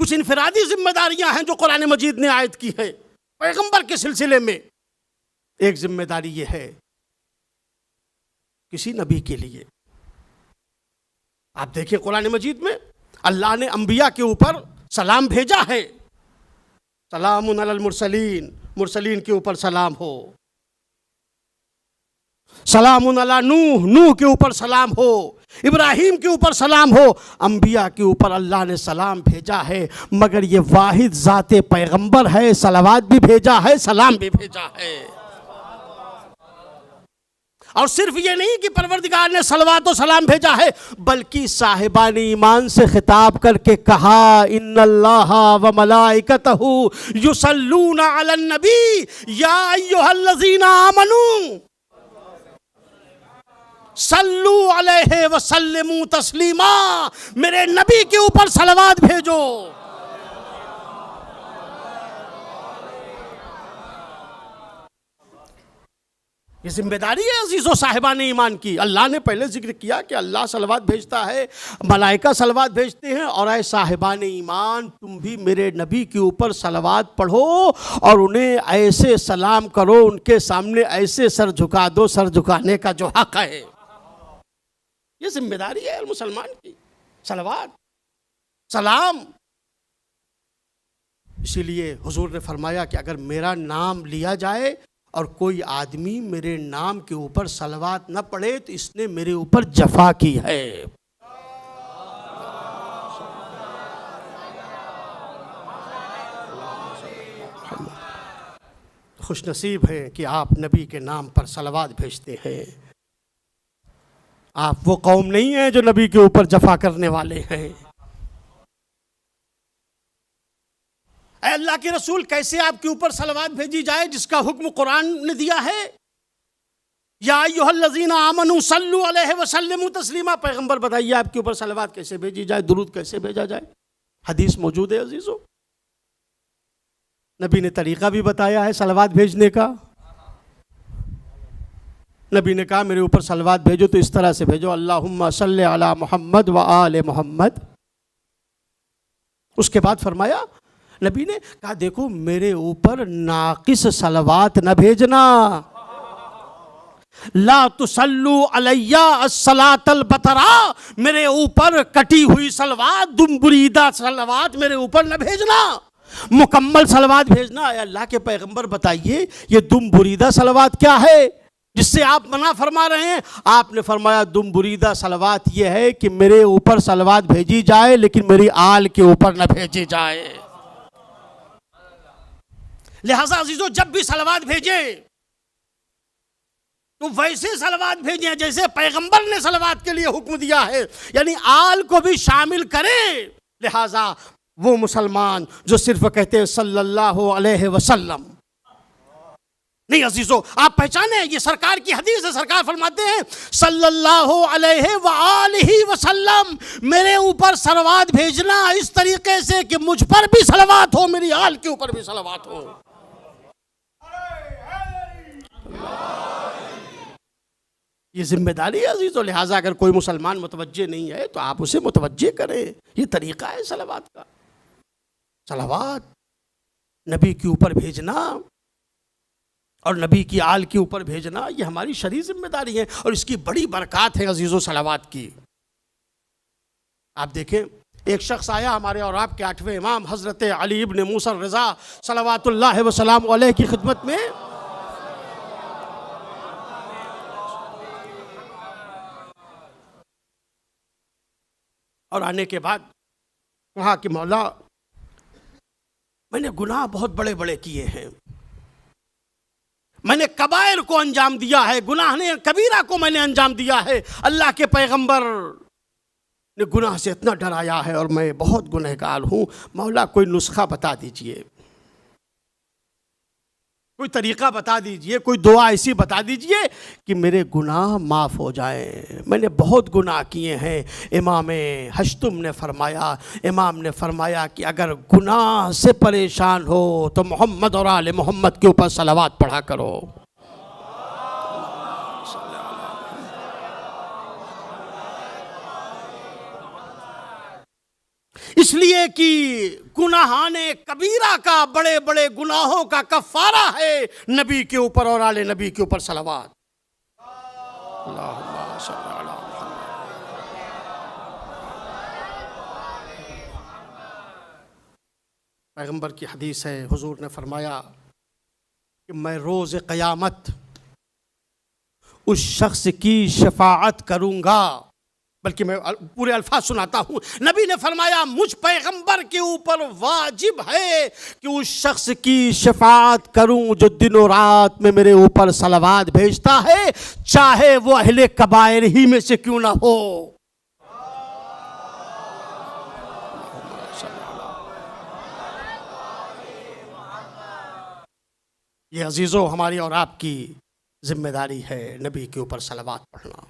कुछ इनफरादी जिम्मेदारियां हैं जो कुरान मजीद ने आयत की है पैगंबर के सिलसिले में। एक जिम्मेदारी यह है किसी नबी के लिए, आप देखिए कुरान मजीद में अल्लाह ने अंबिया के ऊपर सलाम भेजा है, सलामुन अलल मुरसलीन, मुरसलीन के ऊपर सलाम हो, सलामुन अला नूह, नूह के ऊपर सलाम हो, इब्राहिम के ऊपर सलाम हो। अंबिया के ऊपर अल्लाह ने सलाम भेजा है, मगर ये वाहिद ज़ाते पैगंबर है, सलावात भी भेजा है, सलाम भी भेजा है। और सिर्फ ये नहीं कि परवरदिगार ने सलवात और सलाम भेजा है, बल्कि साहिबान ईमान से खिताब करके कहा इन्नल्लाह व मलाइकतहू युसल्लूना अलन नबी या अय्युहल्लज़ीना आमनू सल्लू अलैहि व सल्लिमू तस्लीमा, मेरे नबी के ऊपर सलवात भेजो। ये जिम्मेदारी है अजीज़ों साहिबान ईमान की। अल्लाह ने पहले जिक्र किया कि अल्लाह सलवात भेजता है, मलाइका सलवात भेजते हैं, और ऐ साहिबान ईमान तुम भी मेरे नबी के ऊपर सलवात पढ़ो और उन्हें ऐसे सलाम करो, उनके सामने ऐसे सर झुका दो, सर झुकाने का जो हक है। ये जिम्मेदारी है मुसलमान की, सलवात सलाम। इसीलिए हुजूर ने फरमाया कि अगर मेरा नाम लिया जाए और कोई आदमी मेरे नाम के ऊपर सलवात न पढ़े तो इसने मेरे ऊपर जफा की है। खुशनसीब हैं कि आप नबी के नाम पर सलवात भेजते हैं। आप वो कौम नहीं हैं जो नबी के ऊपर जफा करने वाले हैं। ऐ अल्लाह के रसूल, कैसे आपके ऊपर सलवात भेजी जाए जिसका हुक्म कुरान ने दिया है? या अय्युहल्लज़ीना आमनू सल्लू अलैहि व सल्लिमू तस्लीमा। पैगंबर बताइए आपके ऊपर सलवात कैसे भेजी जाए, दुरूद कैसे भेजा जाए? हदीस मौजूद है अजीजों। नबी ने तरीका भी बताया है सलवात भेजने का। नबी ने कहा मेरे ऊपर सलवात भेजो तो इस तरह से भेजो, अल्लाहुम्मा सल्लि अला मुहम्मद व आले मुहम्मद। उसके बाद फरमाया, नबी ने कहा देखो मेरे ऊपर नाकिस सलवात न भेजना, ला तुसल्लू अलैया अस्सलातल बतरा, मेरे ऊपर कटी हुई सलवात, दुम्बुरीदा सलवात मेरे ऊपर न भेजना, मुकम्मल सलवात भेजना। अल्लाह के पैगंबर बताइए ये दुम्बुरीदा सलवात क्या है जिससे आप मना फरमा रहे हैं? आपने फरमाया दुम्बुरीदा सलवात यह है कि मेरे ऊपर सलवात भेजी जाए लेकिन मेरी आल के ऊपर न भेजी जाए। लिहाजा अजीजों जब भी सलवात भेजें तो वैसे सलवात भेजें जैसे पैगंबर ने सलवात के लिए हुक्म दिया है, यानी आल को भी शामिल करें। लिहाजा वो मुसलमान जो सिर्फ कहते हैं सल्लल्लाहु अलैहि वसल्लम, नहीं अजीजों आप पहचाने ये सरकार की हदीस है। सरकार फरमाते हैं सल्लल्लाहु अलैहि व आलिहि वसल्लम, मेरे ऊपर सलवात भेजना इस तरीके से कि मुझ पर भी सलवात हो, मेरी आल के ऊपर भी सलवात हो। ये जिम्मेदारी है अजीजों। लिहाजा अगर कोई मुसलमान मुतवज्जे नहीं है तो आप उसे मुतवज्जे करें। ये तरीका है सलवात का। सलवात नबी के ऊपर भेजना और नबी की आल के ऊपर भेजना ये हमारी शरई जिम्मेदारी है और इसकी बड़ी बरकत है अजीजों सलवात की। आप देखें एक शख्स आया हमारे और आपके 8वें इमाम हजरत अली इब्न मूसा रज़ा सलवातुल्लाह व सलाम अलैहि की खिदमत में, और आने के बाद कहा कि मौला मैंने गुनाह बहुत बड़े बड़े किए हैं, मैंने कबायर को अंजाम दिया है, गुनाह ने कबीरा को मैंने अंजाम दिया है। अल्लाह के पैगंबर ने गुनाह से इतना डराया है और मैं बहुत गुनहगार हूँ। मौला कोई नुस्खा बता दीजिए, कोई तरीका बता दीजिए, कोई दुआ ऐसी बता दीजिए कि मेरे गुनाह माफ़ हो जाएं। मैंने बहुत गुनाह किए हैं। इमाम हश्तुम ने फरमाया कि अगर गुनाह से परेशान हो तो मोहम्मद और आले मोहम्मद के ऊपर सलावत पढ़ा करो। इसलिए कि गुनाहाने कबीरा का, बड़े बड़े गुनाहों का कफारा है नबी के ऊपर और आले नबी के ऊपर सलावत। अल्लाहुम्मा सल्ली अला मुहम्मद। पैगंबर की हदीस है, हुजूर ने फरमाया कि मैं रोज़ क़यामत उस शख्स की शफाअत करूँगा, बल्कि मैं पूरे अल्फाज सुनाता हूँ। नबी ने फरमाया मुझ पैगंबर के ऊपर वाजिब है कि उस शख्स की शफाअत करूँ जो दिनों रात में मेरे ऊपर सलावत भेजता है, चाहे वो अहले कबायर ही में से क्यों ना हो। ये अजीज़ों हमारी और आपकी जिम्मेदारी है नबी के ऊपर सलावत पढ़ना।